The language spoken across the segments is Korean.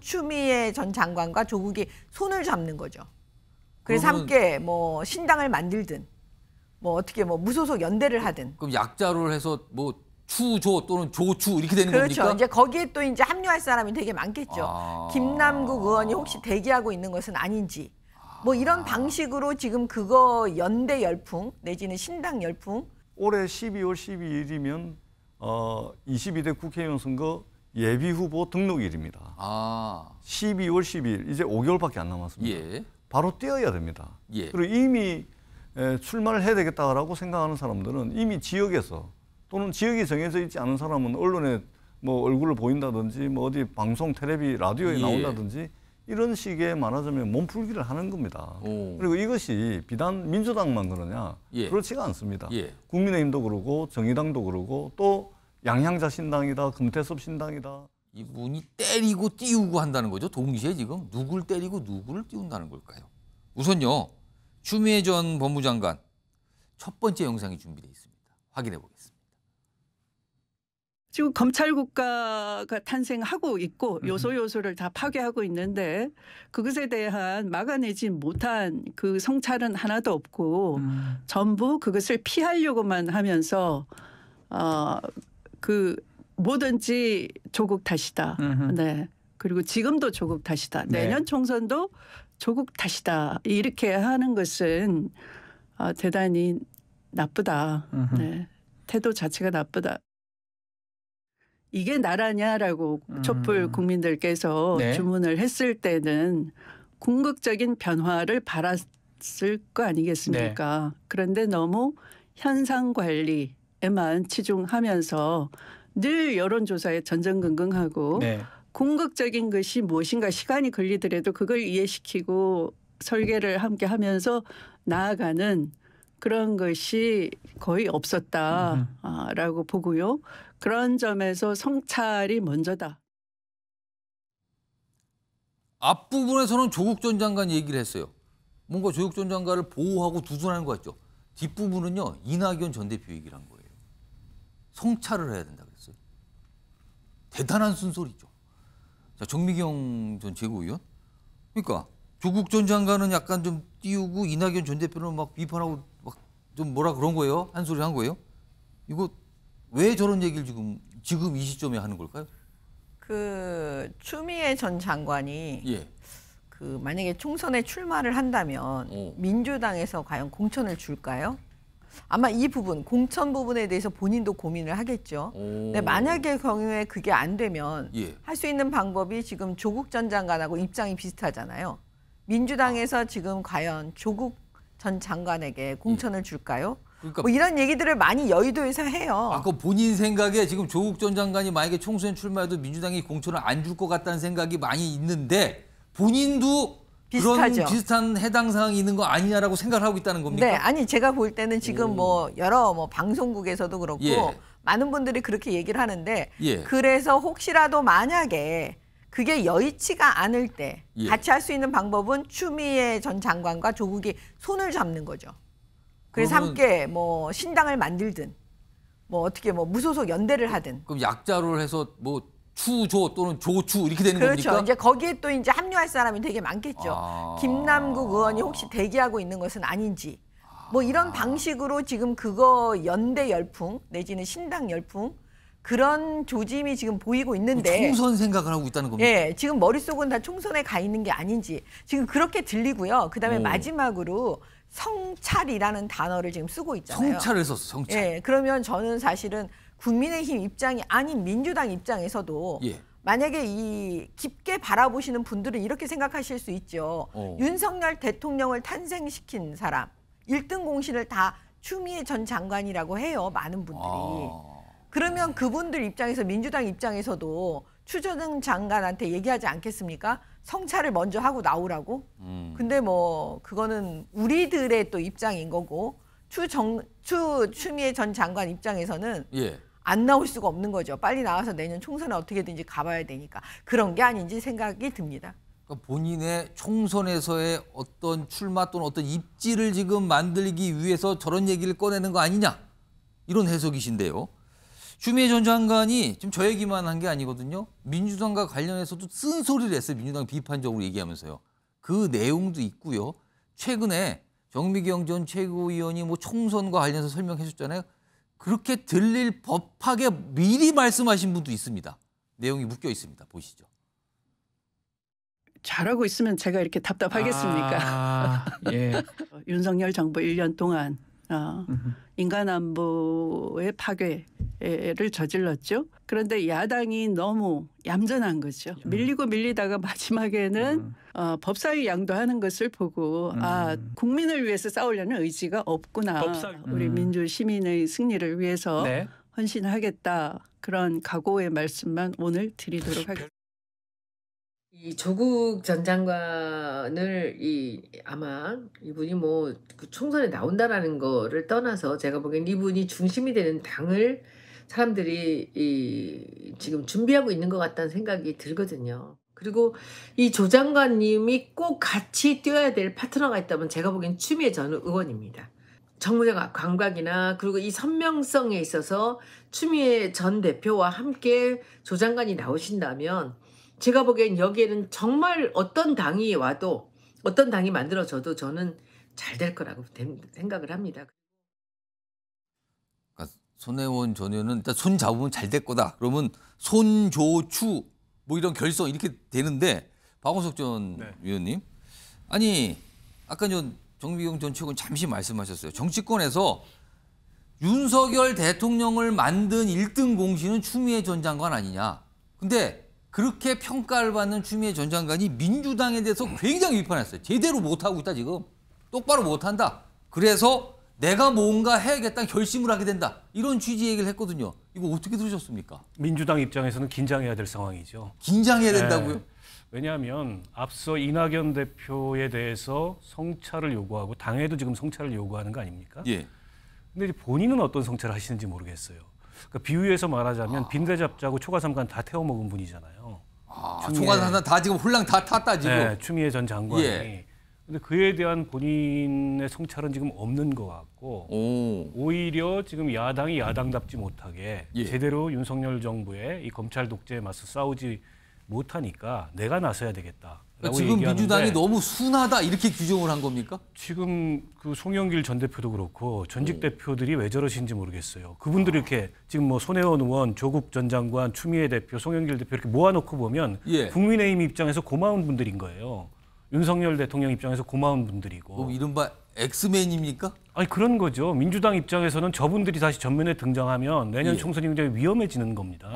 추미애 전 장관과 조국이 손을 잡는 거죠. 그래서 함께 뭐 신당을 만들든 뭐 어떻게 뭐 무소속 연대를 하든. 그럼 약자를 해서 뭐 추조 또는 조추 이렇게 되는 그렇죠. 겁니까? 이제 거기에 또 이제 합류할 사람이 되게 많겠죠. 김남국 의원이 혹시 대기하고 있는 것은 아닌지. 뭐 이런 방식으로 지금 그거 연대 열풍 내지는 신당 열풍. 올해 12월 12일이면 22대 국회의원 선거 예비 후보 등록일입니다. 12월 12일 이제 5개월밖에 안 남았습니다. 예. 바로 뛰어야 됩니다. 예. 그리고 이미 출마를 해야 되겠다라고 생각하는 사람들은 이미 지역에서 또는 지역이 정해져 있지 않은 사람은 언론에 뭐 얼굴을 보인다든지 뭐 어디 방송, 텔레비, 라디오에 나온다든지 이런 식의 말하자면 몸풀기를 하는 겁니다. 그리고 이것이 비단 민주당만 그러냐? 그렇지가 않습니다. 국민의힘도 그러고 정의당도 그러고 또 양향자 신당이다, 금태섭 신당이다. 이분이 때리고 띄우고 한다는 거죠. 동시에 지금 누굴 때리고 누구를 띄운다는 걸까요? 우선요. 추미애 전 법무장관 첫 번째 영상이 준비되어 있습니다. 확인해 보겠습니다. 지금 검찰 국가가 탄생하고 있고 요소요소를 다 파괴하고 있는데 그것에 대한 막아내지 못한 그 성찰은 하나도 없고 전부 그것을 피하려고만 하면서 그 뭐든지 조국 탓이다. 네. 그리고 지금도 조국 탓이다. 내년 총선도 조국 탓이다. 이렇게 하는 것은 대단히 나쁘다. 네. 태도 자체가 나쁘다. 이게 나라냐라고 촛불 국민들께서 주문을 했을 때는 궁극적인 변화를 바랐을 거 아니겠습니까? 그런데 너무 현상 관리에만 치중하면서 늘 여론조사에 전전긍긍하고 궁극적인 것이 무엇인가 시간이 걸리더라도 그걸 이해시키고 설계를 함께 하면서 나아가는 그런 것이 거의 없었다라고 보고요. 그런 점에서 성찰이 먼저다. 앞부분에서는 조국 전 장관 얘기를 했어요. 뭔가 조국 전 장관을 보호하고 두둔하는 것 같죠. 뒷부분은요. 이낙연 전 대표 얘기를 한 거예요. 성찰을 해야 된다 그랬어요. 대단한 순소리죠. 자, 정미경 전 최고위원. 그러니까 조국 전 장관은 약간 좀 띄우고 이낙연 전 대표는 막 비판하고 막 좀 뭐라 그런 거예요. 한 소리 한 거예요. 이거 왜 저런 얘기를 지금 이 시점에 하는 걸까요? 그 추미애 전 장관이 그 만약에 총선에 출마를 한다면 민주당에서 과연 공천을 줄까요? 아마 이 부분, 공천 부분에 대해서 본인도 고민을 하겠죠. 근데 만약의 경우에 그게 안 되면 할 수 있는 방법이 지금 조국 전 장관하고 입장이 비슷하잖아요. 민주당에서 지금 과연 조국 전 장관에게 공천을 줄까요? 그러니까 뭐 이런 얘기들을 많이 여의도에서 해요. 그 본인 생각에 지금 조국 전 장관이 만약에 총선에 출마해도 민주당이 공천을 안 줄 것 같다는 생각이 많이 있는데 본인도 비슷하죠. 그런 비슷한 해당 사항이 있는 거 아니냐라고 생각을 하고 있다는 겁니까? 네, 아니 제가 볼 때는 지금 뭐 여러 뭐 방송국에서도 그렇고 많은 분들이 그렇게 얘기를 하는데 그래서 혹시라도 만약에 그게 여의치가 않을 때 같이 할 수 있는 방법은 추미애 전 장관과 조국이 손을 잡는 거죠. 그래서 함께 뭐 신당을 만들든 뭐 어떻게 뭐 무소속 연대를 하든. 그럼 약자를 해서 뭐 추조 또는 조추 이렇게 되는 겁니까? 그렇죠. 이제 거기에 또 이제 합류할 사람이 되게 많겠죠. 김남국 의원이 혹시 대기하고 있는 것은 아닌지. 뭐 이런 방식으로 지금 그거 연대 열풍 내지는 신당 열풍 그런 조짐이 지금 보이고 있는데 총선 생각을 하고 있다는 겁니까? 지금 머릿속은 다 총선에 가 있는 게 아닌지 지금 그렇게 들리고요. 그다음에 마지막으로 성찰이라는 단어를 지금 쓰고 있잖아요. 성찰을 썼어, 성찰. 그러면 저는 사실은 국민의힘 입장이 아닌 민주당 입장에서도 만약에 이 깊게 바라보시는 분들은 이렇게 생각하실 수 있죠. 윤석열 대통령을 탄생시킨 사람, 1등 공신을 다 추미애 전 장관이라고 해요. 많은 분들이. 그러면 그분들 입장에서 민주당 입장에서도 추 전 장관한테 얘기하지 않겠습니까? 성찰을 먼저 하고 나오라고. 근데 뭐 그거는 우리들의 또 입장인 거고 추미애 전 장관 입장에서는 안 나올 수가 없는 거죠. 빨리 나와서 내년 총선에 어떻게든지 가봐야 되니까. 그런 게 아닌지 생각이 듭니다. 그러니까 본인의 총선에서의 어떤 출마 또는 어떤 입지를 지금 만들기 위해서 저런 얘기를 꺼내는 거 아니냐. 이런 해석이신데요. 추미애 전 장관이 지금 저 얘기만 한 게 아니거든요. 민주당과 관련해서도 쓴소리를 했어요. 민주당 비판적으로 얘기하면서요. 그 내용도 있고요. 최근에 정미경 전 최고위원이 뭐 총선과 관련해서 설명해 줬잖아요. 그렇게 들릴 법하게 미리 말씀하신 분도 있습니다. 내용이 묶여 있습니다. 보시죠. 잘하고 있으면 제가 이렇게 답답하겠습니까? 예. 윤석열 정부 1년 동안 인간안보의 파괴를 저질렀죠. 그런데 야당이 너무 얌전한 거죠. 밀리고 밀리다가 마지막에는 법사위 양도하는 것을 보고 아, 국민을 위해서 싸우려는 의지가 없구나. 우리 민주 시민의 승리를 위해서 네. 헌신하겠다. 그런 각오의 말씀만 오늘 드리도록 하겠습니다. 이 조국 전 장관을 아마 이분이 뭐 그 총선에 나온다라는 거를 떠나서 제가 보기엔 이분이 중심이 되는 당을 사람들이 지금 준비하고 있는 것 같다는 생각이 들거든요. 그리고 이 조 장관님이 꼭 같이 뛰어야 될 파트너가 있다면 제가 보기엔 추미애 전 의원입니다. 정무적 감각이나 그리고 이 선명성에 있어서 추미애 전 대표와 함께 조 장관이 나오신다면 제가 보기엔 여기에는 정말 어떤 당이 와도 어떤 당이 만들어져도 저는 잘 될 거라고 생각을 합니다. 그러니까 손혜원 전 의원은 일단 손 잡으면 잘 될 거다. 그러면 손조추 뭐 이런 결성 이렇게 되는데 박원석 전 의원님 아니 아까 정미경 전 최고는 잠시 말씀하셨어요. 정치권에서 윤석열 대통령을 만든 1등 공신은 추미애 전 장관 아니냐. 근데 그렇게 평가를 받는 추미애 전 장관이 민주당에 대해서 굉장히 비판했어요. 제대로 못하고 있다 지금. 똑바로 못한다. 그래서 내가 뭔가 해야겠다는 결심을 하게 된다. 이런 취지 얘기를 했거든요. 이거 어떻게 들으셨습니까? 민주당 입장에서는 긴장해야 될 상황이죠. 긴장해야 된다고요? 네. 왜냐하면 앞서 이낙연 대표에 대해서 성찰을 요구하고 당에도 지금 성찰을 요구하는 거 아닙니까? 예. 근데 이제 본인은 어떤 성찰을 하시는지 모르겠어요. 그러니까 비유해서 말하자면 빈대 잡자고 초가삼간 다 태워 먹은 분이잖아요. 초가삼간 다 지금 홀랑 다 탔다 지금. 네, 추미애 전 장관이. 예. 근데 그에 대한 본인의 성찰은 지금 없는 것 같고 오히려 지금 야당이 야당답지 못하게 제대로 윤석열 정부의 이 검찰 독재에 맞서 싸우지 못하니까 내가 나서야 되겠다. 그러니까 지금 민주당이 너무 순하다 이렇게 규정을 한 겁니까? 지금 그 송영길 전 대표도 그렇고 전직 대표들이 왜 저러신지 모르겠어요. 그분들이 이렇게 지금 뭐 손혜원 의원, 조국 전 장관, 추미애 대표, 송영길 대표 이렇게 모아놓고 보면 국민의힘 입장에서 고마운 분들인 거예요. 윤석열 대통령 입장에서 고마운 분들이고. 그럼 이른바 엑스맨입니까? 아니 그런 거죠. 민주당 입장에서는 저분들이 다시 전면에 등장하면 내년 총선이 굉장히 위험해지는 겁니다.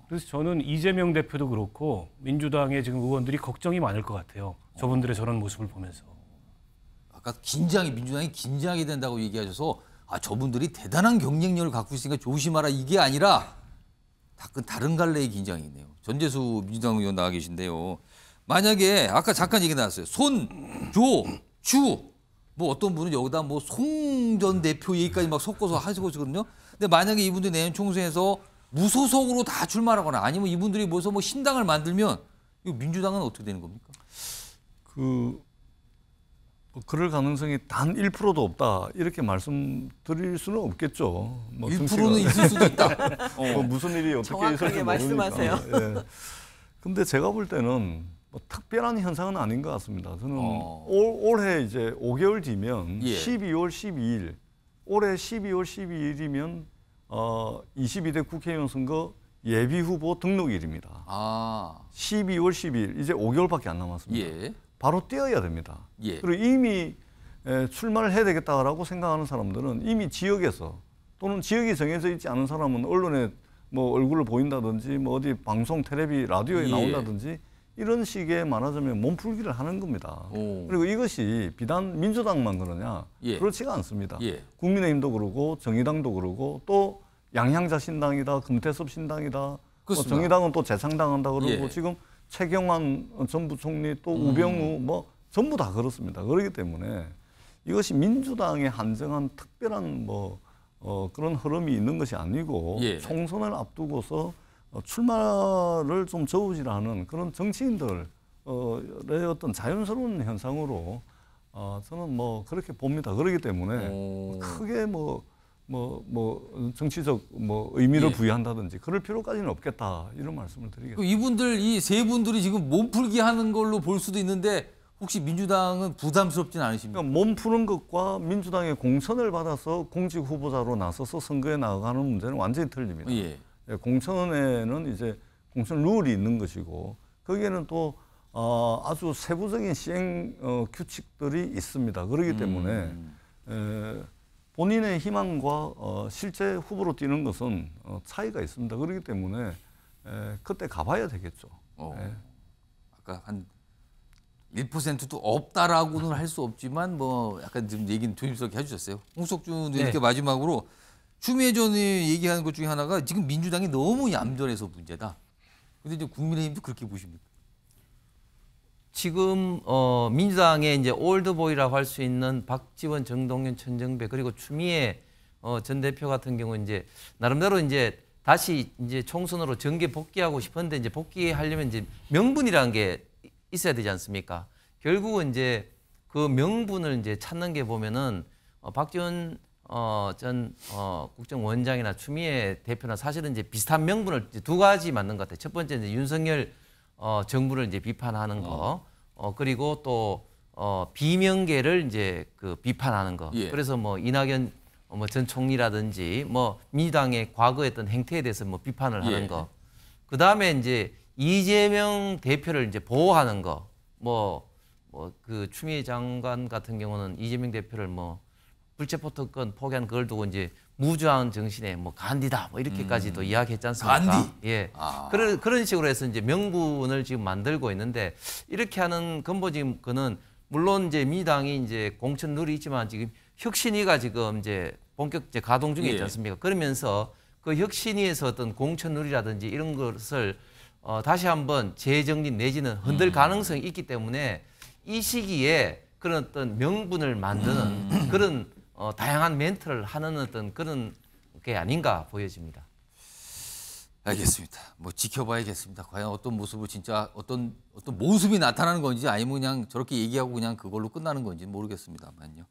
그래서 저는 이재명 대표도 그렇고 민주당의 지금 의원들이 걱정이 많을 것 같아요. 저분들의 저런 모습을 보면서. 아까 민주당이 긴장이 된다고 얘기하셔서 저분들이 대단한 경쟁력을 갖고 있으니까 조심하라 이게 아니라 다른 갈래의 긴장이 있네요. 전재수 민주당 의원 나와 계신데요. 만약에 아까 잠깐 얘기 나왔어요. 손, 조, 추. 뭐 어떤 분은 여기다 뭐 송 전 대표 얘기까지 막 섞어서 하시거든요. 근데 만약에 이분들이 내년 총선에서 무소속으로 다 출마하거나 아니면 이분들이 모여서 뭐 신당을 만들면 이거 민주당은 어떻게 되는 겁니까? 그럴 가능성이 단 1%도 없다. 이렇게 말씀드릴 수는 없겠죠. 뭐 1%는 있을 수도 있다. 뭐 무슨 일이 어떻게 있을지 모르니까. 말씀하세요. 예. 근데 제가 볼 때는 뭐 특별한 현상은 아닌 것 같습니다. 저는 올해 이제 5개월 뒤면 12월 12일, 올해 12월 12일이면 22대 국회의원 선거 예비 후보 등록일입니다. 12월 12일, 이제 5개월밖에 안 남았습니다. 바로 뛰어야 됩니다. 그리고 이미 출마를 해야 되겠다라고 생각하는 사람들은 이미 지역에서 또는 지역이 정해져 있지 않은 사람은 언론에 뭐 얼굴을 보인다든지 뭐 어디 방송, 텔레비, 라디오에 나온다든지 이런 식의 말하자면 몸풀기를 하는 겁니다. 그리고 이것이 비단 민주당만 그러냐? 그렇지가 않습니다. 국민의힘도 그러고 정의당도 그러고 또 양향자 신당이다, 금태섭 신당이다, 뭐 정의당은 또 재창당한다 그러고 지금 최경환 전 부총리 또 우병우 뭐 전부 다 그렇습니다. 그렇기 때문에 이것이 민주당에 한정한 특별한 뭐 그런 흐름이 있는 것이 아니고 총선을 앞두고서 출마를 좀 저우질하는 그런 정치인들의 어떤 자연스러운 현상으로 저는 뭐 그렇게 봅니다. 그렇기 때문에 크게 뭐 뭐 정치적 뭐 의미를 예. 부여한다든지 그럴 필요까지는 없겠다 이런 말씀을 드리겠습니다. 이분들 이 세 분들이 지금 몸풀기 하는 걸로 볼 수도 있는데 혹시 민주당은 부담스럽진 않으십니까? 그러니까 몸 푸는 것과 민주당의 공천을 받아서 공직 후보자로 나서서 선거에 나가는 문제는 완전히 틀립니다. 예. 공천에는 이제 공천 룰이 있는 것이고 거기에는 또 아주 세부적인 시행 규칙들이 있습니다. 그렇기 때문에 본인의 희망과 실제 후보로 뛰는 것은 차이가 있습니다. 그렇기 때문에 그때 가봐야 되겠죠. 아까 한 1%도 없다라고는 할 수 없지만 뭐 약간 지금 얘기는 조심스럽게 해주셨어요. 홍석준 이렇게 마지막으로 추미애 전이 얘기하는 것 중에 하나가 지금 민주당이 너무 얌전해서 문제다. 근데 이제 국민의힘도 그렇게 보십니까? 지금 민주당의 이제 올드보이라고 할 수 있는 박지원, 정동연, 천정배 그리고 추미애 전 대표 같은 경우 이제 나름대로 이제 다시 이제 총선으로 정계 복귀하고 싶은데 이제 복귀하려면 이제 명분이라는 게 있어야 되지 않습니까? 결국은 이제 그 명분을 이제 찾는 게 보면은 박지원 전 국정원장이나 추미애 대표나 사실은 이제 비슷한 명분을 이제 두 가지 맞는 것 같아요. 첫 번째 이제 윤석열 정부를 이제 비판하는 거, 그리고 또 비명계를 이제 그 비판하는 거. 예. 그래서 뭐 이낙연 전 총리라든지 뭐 민주당의 과거에 어떤 행태에 대해서 뭐 비판을 하는 거. 그 다음에 이제 이재명 대표를 이제 보호하는 거. 그 추미애 장관 같은 경우는 이재명 대표를 뭐 불체포 특권 포기한 그걸 두고 이제 무주한 정신의 뭐 간디다 뭐 이렇게까지도 이야기했지 않습니까? 간디. 예. 그런 식으로 해서 이제 명분을 지금 만들고 있는데 이렇게 하는 근본적인 거는 물론 이제 민주당이 이제 공천 룰이 있지만 지금 혁신위가 지금 이제 본격 이제 가동 중에 있지 않습니까? 그러면서 그 혁신위에서 어떤 공천 룰이라든지 이런 것을 다시 한번 재정립 내지는 흔들 가능성이 있기 때문에 이 시기에 그런 어떤 명분을 만드는 그런 다양한 멘트를 하는 어떤 그런 게 아닌가 보여집니다. 알겠습니다. 뭐 지켜봐야겠습니다. 과연 어떤 모습을 진짜 어떤 모습이 나타나는 건지 아니면 그냥 저렇게 얘기하고 그냥 그걸로 끝나는 건지 모르겠습니다만요.